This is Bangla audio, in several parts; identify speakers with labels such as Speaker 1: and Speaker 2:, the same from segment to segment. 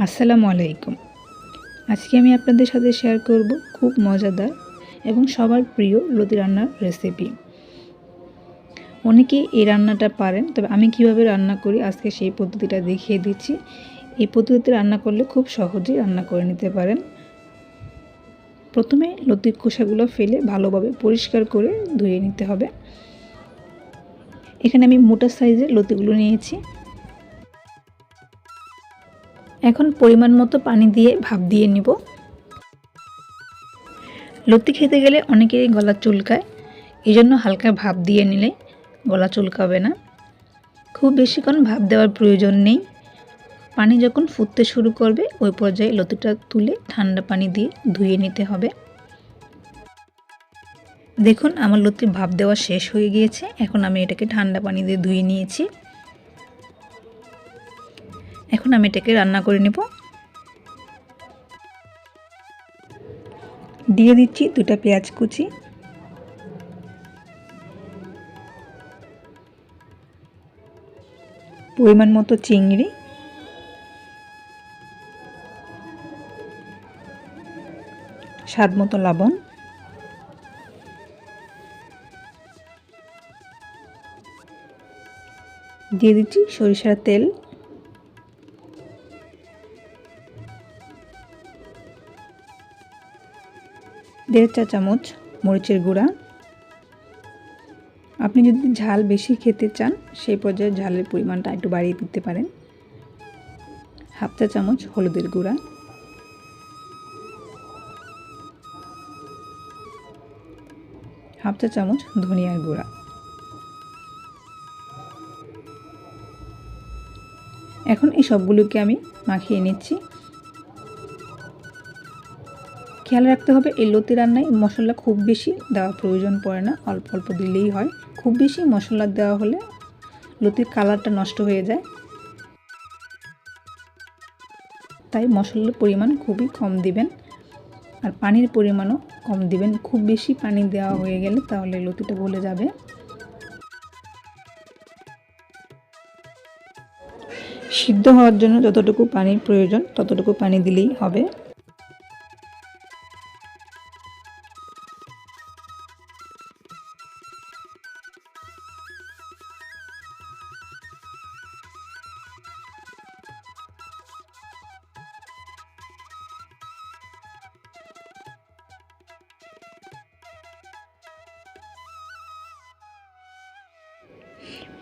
Speaker 1: আসসালামু আলাইকুম। আজকে আমি আপনাদের সাথে শেয়ার করব খুব মজাদার এবং সবার প্রিয় লতি রান্নার রেসিপি। অনেকেই এই রান্নাটা পারেন, তবে আমি কিভাবে রান্না করি আজকে সেই পদ্ধতিটা দেখিয়ে দিচ্ছি। এই পদ্ধতিতে রান্না করলে খুব সহজেই রান্না করে নিতে পারেন। প্রথমে লতির খোসাগুলো ফেলে ভালোভাবে পরিষ্কার করে ধুয়ে নিতে হবে। এখানে আমি মোটা সাইজের লতিগুলো নিয়েছি। এখন পরিমাণ মতো পানি দিয়ে ভাপ দিয়ে নিব। লতি খেতে গেলে অনেকেরই গলা চুলকায়, এই জন্য হালকা ভাপ দিয়ে নিলে গলা চুলকাবে না। খুব বেশিক্ষণ ভাপ দেওয়ার প্রয়োজন নেই। পানি যখন ফুটতে শুরু করবে ওই পর্যায়ে লতিটা তুলে ঠান্ডা পানি দিয়ে ধুয়ে নিতে হবে। দেখুন আমার লতি ভাপ দেওয়া শেষ হয়ে গিয়েছে। এখন আমি এটাকে ঠান্ডা পানি দিয়ে ধুয়ে নিয়েছি। এখন আমি এটাকে রান্না করে নেব। দিয়ে দিচ্ছি 2টা পেঁয়াজ কুচি, পরিমাণ মতো চিংড়ি, স্বাদ মতো লবণ, দিয়ে দিচ্ছি সরিষার তেল, দেড় চা চামচ মরিচের গুঁড়া। আপনি যদি ঝাল বেশি খেতে চান সেই পর্যায়ে ঝালের পরিমাণটা একটু বাড়িয়ে দিতে পারেন। হাফ চা চামচ হলুদের গুঁড়া, হাফ চা চামচ ধনিয়ার গুঁড়া। এখন এই সবগুলোকে আমি মাখিয়ে নিচ্ছি। খেয়াল রাখতে হবে এই লতি রান্নায় মশলা খুব বেশি দেওয়া প্রয়োজন পড়ে না, অল্প অল্প দিলেই হয়। খুব বেশি মশলা দেওয়া হলে লতির কালারটা নষ্ট হয়ে যায়, তাই মশলার পরিমাণ খুবই কম দিবেন আর পানির পরিমাণও কম দিবেন। খুব বেশি পানি দেওয়া হয়ে গেলে তাহলে লতিটা গলে যাবে। সিদ্ধ হওয়ার জন্য যতটুকু পানির প্রয়োজন ততটুকু পানি দিলেই হবে।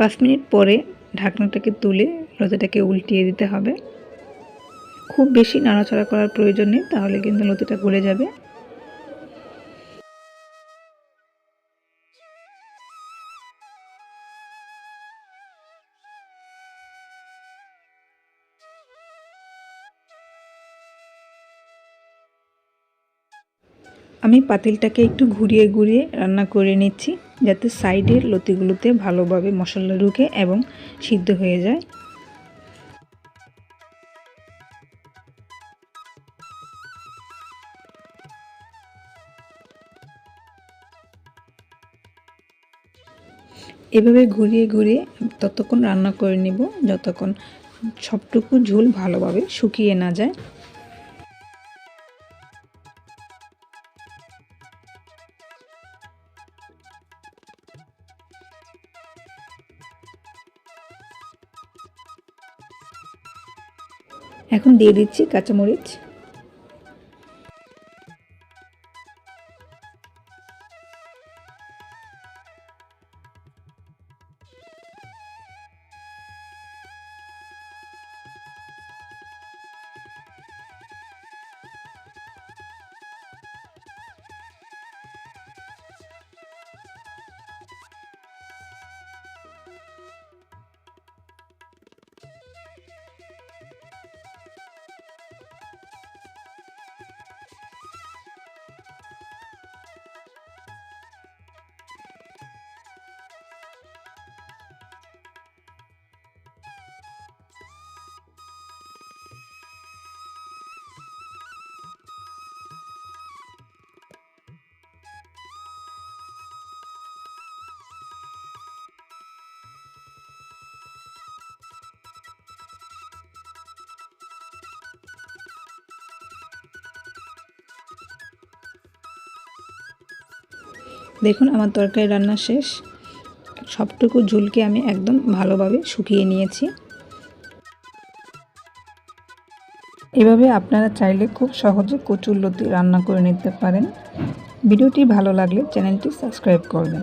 Speaker 1: পাঁচ মিনিট পরে ঢাকনাটাকে তুলে লতিটাকে উল্টিয়ে দিতে হবে। খুব বেশি নাড়াচাড়া করার প্রয়োজন নেই, তাহলে কিন্তু লতিটা গলে যাবে। আমি পাতিলটাকে একটু ঘুরিয়ে ঘুরিয়ে রান্না করে নিচ্ছি, যাতে সাইডের লতিগুলোতে ভালোভাবে মশলা ঢুকে এবং সিদ্ধ হয়ে যায়। এভাবে ঘুরিয়ে ঘুরিয়ে ততক্ষণ রান্না করে নিব যতক্ষণ সবটুকু ঝোল ভালোভাবে শুকিয়ে না যায়। এখন দিয়ে দিচ্ছি কাঁচামরিচ, দেখুন আমার তরকারি রান্না শেষ। সবটুকু ঝোলকে আমি একদম ভালোভাবে শুকিয়ে নিয়েছি। এভাবে আপনারা চাইলে খুব সহজে কচুরলতি রান্না করে নিতে পারেন। ভিডিওটি ভালো লাগলে চ্যানেলটি সাবস্ক্রাইব করবেন।